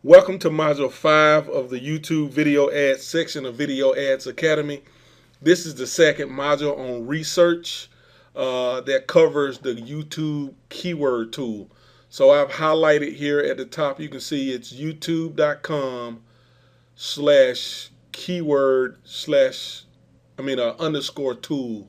Welcome to Module 5 of the YouTube Video Ads section of Video Ads Academy. This is the second module on research that covers the YouTube keyword tool. So I've highlighted here at the top, you can see it's youtube.com/keyword/_tool.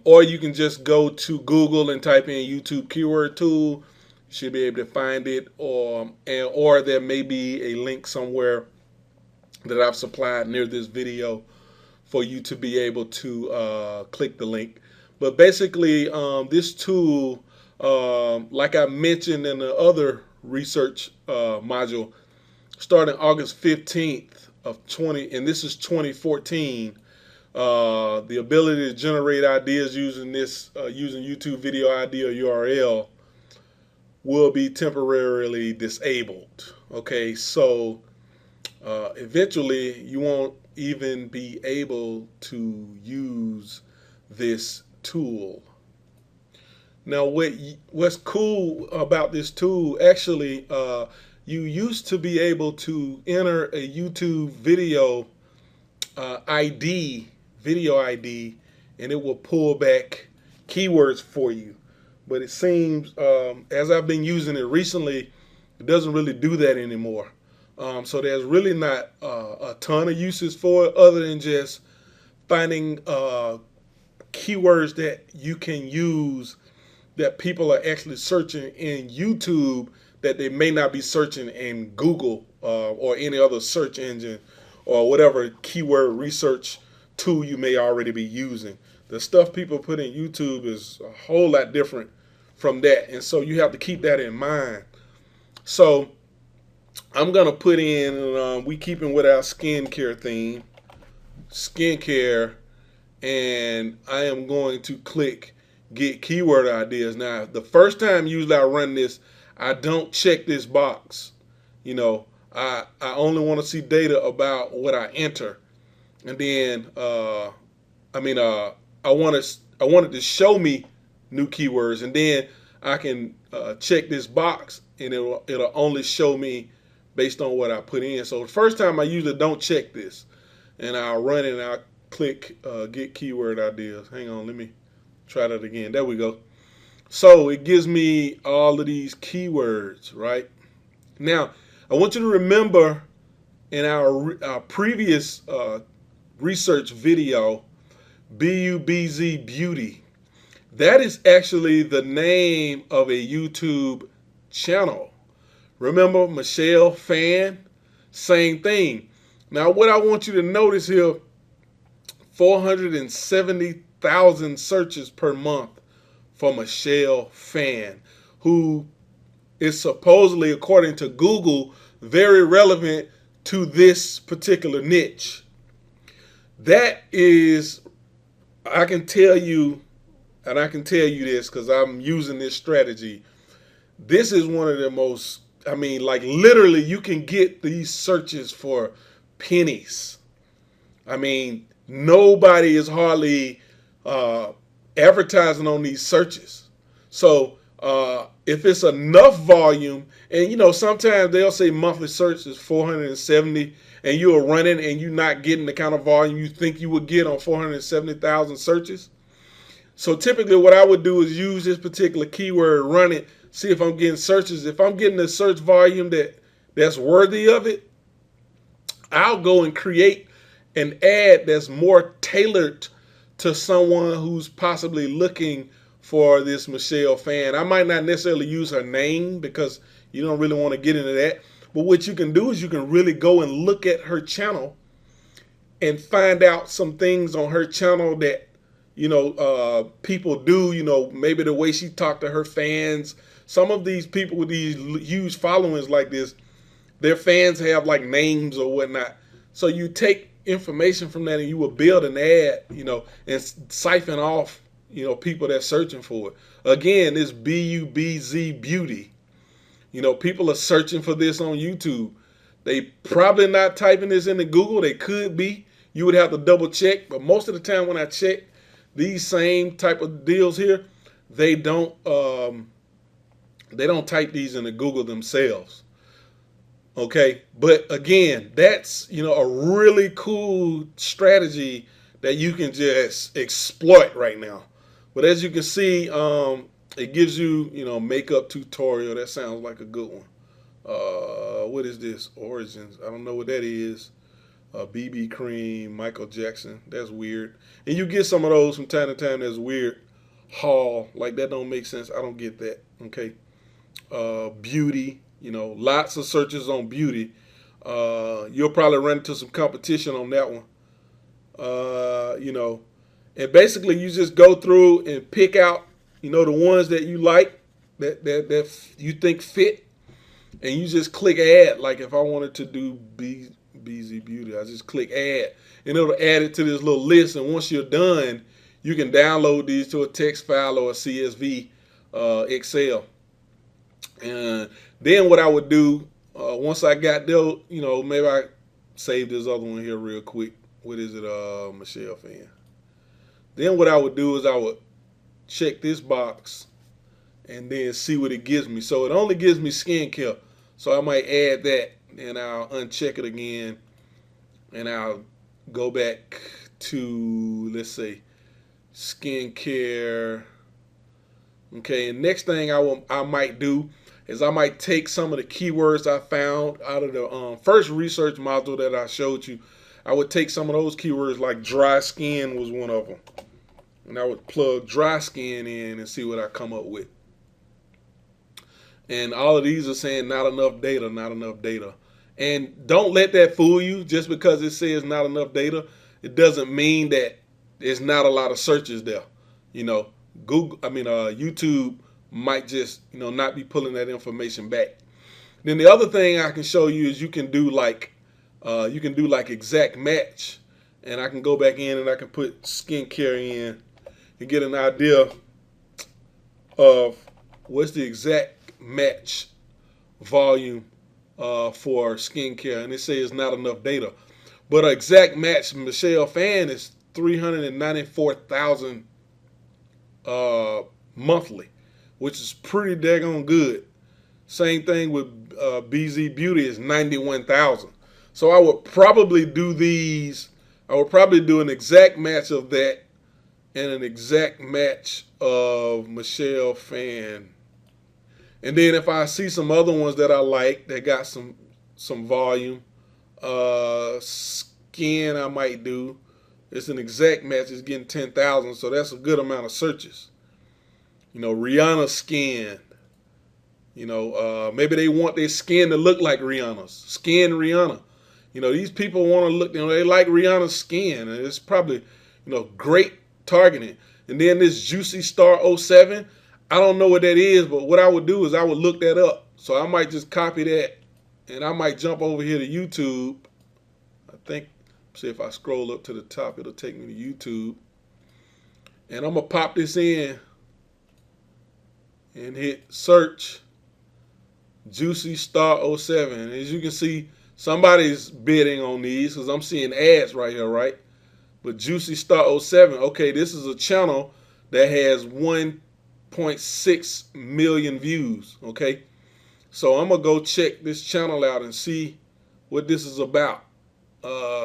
Or you can just go to Google and type in YouTube keyword tool. You should be able to find it, or there may be a link somewhere that I've supplied near this video for you to be able to click the link. But basically, this tool, like I mentioned in the other research module, starting August 15th of 20, and this is 2014. The ability to generate ideas using this using YouTube video ID or URL will be temporarily disabled. Okay, so eventually you won't even be able to use this tool. Now, what's cool about this tool, actually, you used to be able to enter a YouTube video ID, and it will pull back keywords for you. But it seems, as I've been using it recently, it doesn't really do that anymore. So there's really not a ton of uses for it other than just finding keywords that you can use that people are actually searching in YouTube that they may not be searching in Google or any other search engine or whatever keyword research tool you may already be using. The stuff people put in YouTube is a whole lot different from that, and so you have to keep that in mind. So I'm gonna put in, we keeping with our skincare theme, skincare, and I am going to click get keyword ideas. Now, the first time usually I run this, I don't check this box. You know, I only want to see data about what I enter, and then I wanted to show me new keywords, and then I can check this box, and it'll only show me based on what I put in. So the first time I usually don't check this, and I'll run it and I'll click get keyword ideas. Hang on, let me try that again. There we go. So it gives me all of these keywords, right? Now, I want you to remember in our previous research video, BUBZ Beauty, that is actually the name of a YouTube channel. Remember Michelle Fan? Same thing. Now, what I want you to notice here, 470,000 searches per month for Michelle Fan, who is supposedly, according to Google, very relevant to this particular niche. That is, I can tell you, and I can tell you this because I'm using this strategy. This is one of the most, like literally you can get these searches for pennies. Nobody is hardly advertising on these searches. So if it's enough volume, and sometimes they'll say monthly search is 470, and you're running and you're not getting the kind of volume you think you would get on 470,000 searches. So typically what I would do is use this particular keyword, run it, see if I'm getting searches. If I'm getting a search volume that's worthy of it, I'll go and create an ad that's more tailored to someone who's possibly looking for this Michelle Fan. I might not necessarily use her name because you don't really want to get into that. But what you can do is you can really go and look at her channel and find out some things on her channel that people do, maybe the way she talked to her fans. Some of these people with these huge followings like this, their fans have like names or whatnot. So you take information from that and you will build an ad, and siphon off, people that's searching for it. Again, it's BUBZ Beauty. People are searching for this on YouTube. They probably not typing this into Google. They could be. You would have to double check. But most of the time when I check these same type of deals here, they don't type these into Google themselves. Okay, but again, that's a really cool strategy that you can just exploit right now. But as you can see, it gives you makeup tutorial. That sounds like a good one. What is this? Origins. I don't know what that is. BB cream, Michael Jackson. That's weird. And you get some of those from time to time. That's weird. Haul, like that don't make sense. I don't get that. Okay. Beauty. Lots of searches on beauty. You'll probably run into some competition on that one. And basically you just go through and pick out, the ones that you like, that you think fit, and you just click add. Like if I wanted to do BZ Beauty, I just click add, and it'll add it to this little list. And once you're done, you can download these to a text file or a CSV, Excel. And then what I would do, once I got there, maybe I save this other one here real quick. What is it? Michelle Fan. Then what I would do is I would check this box and then see what it gives me. So it only gives me skincare. So I might add that, and I'll uncheck it again, and I'll go back to, let's say, skincare. Okay, and next thing I might do is I might take some of the keywords I found out of the first research module that I showed you. I would take some of those keywords, like dry skin was one of them. And I would plug dry skin in and see what I come up with. And all of these are saying not enough data, not enough data. And don't let that fool you. Just because it says not enough data, it doesn't mean that there's not a lot of searches there. YouTube might just not be pulling that information back. Then the other thing I can show you is you can do like exact match, and I can go back in and I can put skincare in and get an idea of what's the exact match volume for skincare, and it says not enough data. But an exact match Michelle Fan is 394,000 monthly, which is pretty daggone good. Same thing with BZ Beauty is 91,000. So I would probably do these. I would probably do an exact match of that and an exact match of Michelle Fan. And then if I see some other ones that I like that got some volume, skin I might do. It's an exact match. It's getting 10,000, so that's a good amount of searches. Rihanna skin. Maybe they want their skin to look like Rihanna's. Skin Rihanna. These people want to look, they like Rihanna's skin, and it's probably, great targeting. And then this Juicy Star 07, I don't know what that is, but what I would do is I would look that up. So I might just copy that, and I might jump over here to YouTube. I think, see if I scroll up to the top, it'll take me to YouTube. And I'm going to pop this in and hit search Juicy Star 07. As you can see, somebody's bidding on these because I'm seeing ads right here, right? But Juicy Star 07, okay, this is a channel that has 1.6 million views, okay? So I'm going to go check this channel out and see what this is about.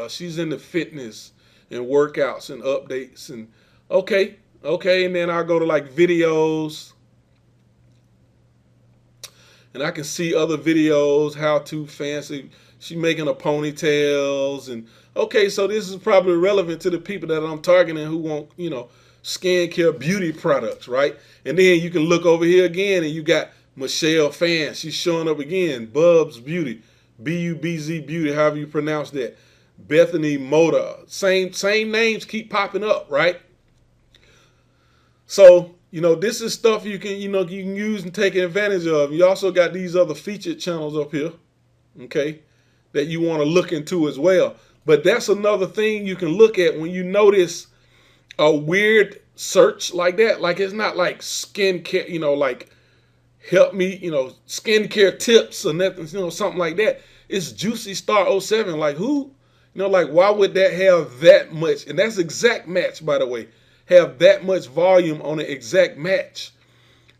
She's into fitness and workouts and updates and okay, and then I'll go to like videos, and I can see other videos, how to fancy. She's making a ponytails, and okay, so this is probably relevant to the people that I'm targeting who want, skincare beauty products, right? And then you can look over here again, and you got Michelle Fan. She's showing up again. Bubs Beauty, BUBZ Beauty, however you pronounce that. Bethany Moda, same names keep popping up, right? So this is stuff you can you can use and take advantage of. You also got these other featured channels up here, okay, that you want to look into as well. But that's another thing you can look at when you notice a weird search like that. Like it's not like skincare, like help me, skincare tips or nothing, something like that. It's Juicy Star 07. Like who? Like why would that have that much? And that's exact match, by the way. Have that much volume on an exact match.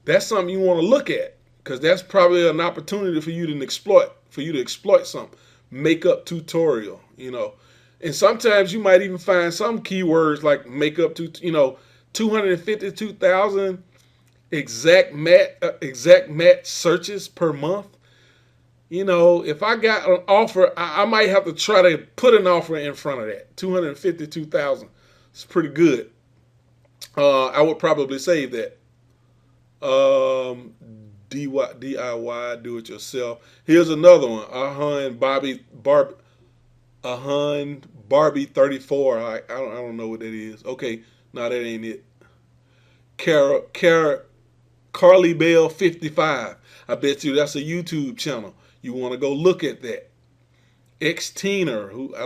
That's something you want to look at, because that's probably an opportunity for you to exploit for you to exploit something. Makeup tutorial, and sometimes you might even find some keywords like makeup to 252,000 exact match searches per month. If I got an offer, I might have to try to put an offer in front of that. 252,000. It's pretty good. I would probably save that. DIY, do it yourself. Here's another one. Barbie 34. I don't know what that is. Okay, no, that ain't it. Carly Bell 55. I bet you that's a YouTube channel. You want to go look at that. Xteener, I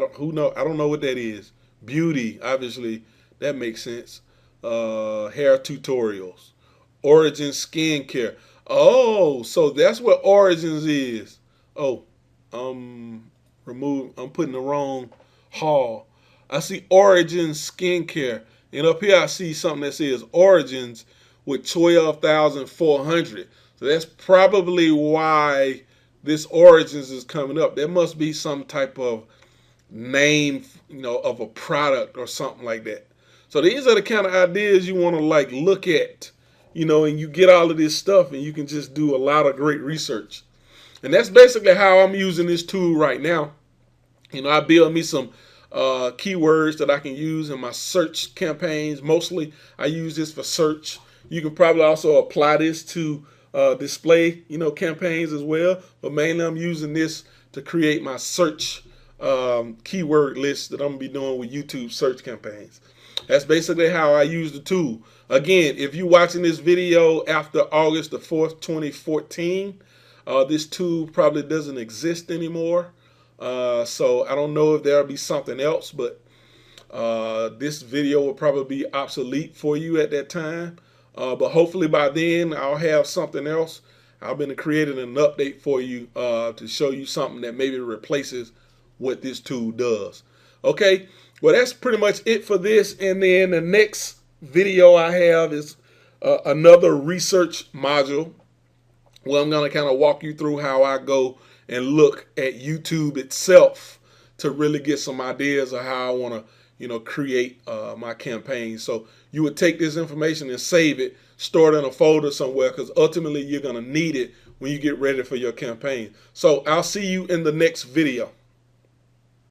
don't know what that is. Beauty, obviously that makes sense. Hair tutorials. Origin skincare. Oh, so that's what Origins is. Oh, I'm putting the wrong haul. I see Origins skincare, and up here I see something that says Origins with 12,400. So that's probably why this Origins is coming up. There must be some type of name, of a product or something like that. So these are the kind of ideas you want to look at, and you get all of this stuff and you can just do a lot of great research. And that's basically how I'm using this tool right now. I build me some keywords that I can use in my search campaigns. Mostly I use this for search. You can probably also apply this to display, campaigns as well. But mainly I'm using this to create my search keyword list that I'm going to be doing with YouTube search campaigns. That's basically how I use the tool. Again, if you're watching this video after August the 4th, 2014, this tool probably doesn't exist anymore. So I don't know if there'll be something else, but this video will probably be obsolete for you at that time. But hopefully by then I'll have something else. I've been creating an update for you to show you something that maybe replaces what this tool does. Okay, well that's pretty much it for this. And then the next video I have is another research module where I'm going to kind of walk you through how I go and look at YouTube itself to really get some ideas of how I want to, create my campaign. So you would take this information and save it, store it in a folder somewhere, because ultimately you're going to need it when you get ready for your campaign. So I'll see you in the next video.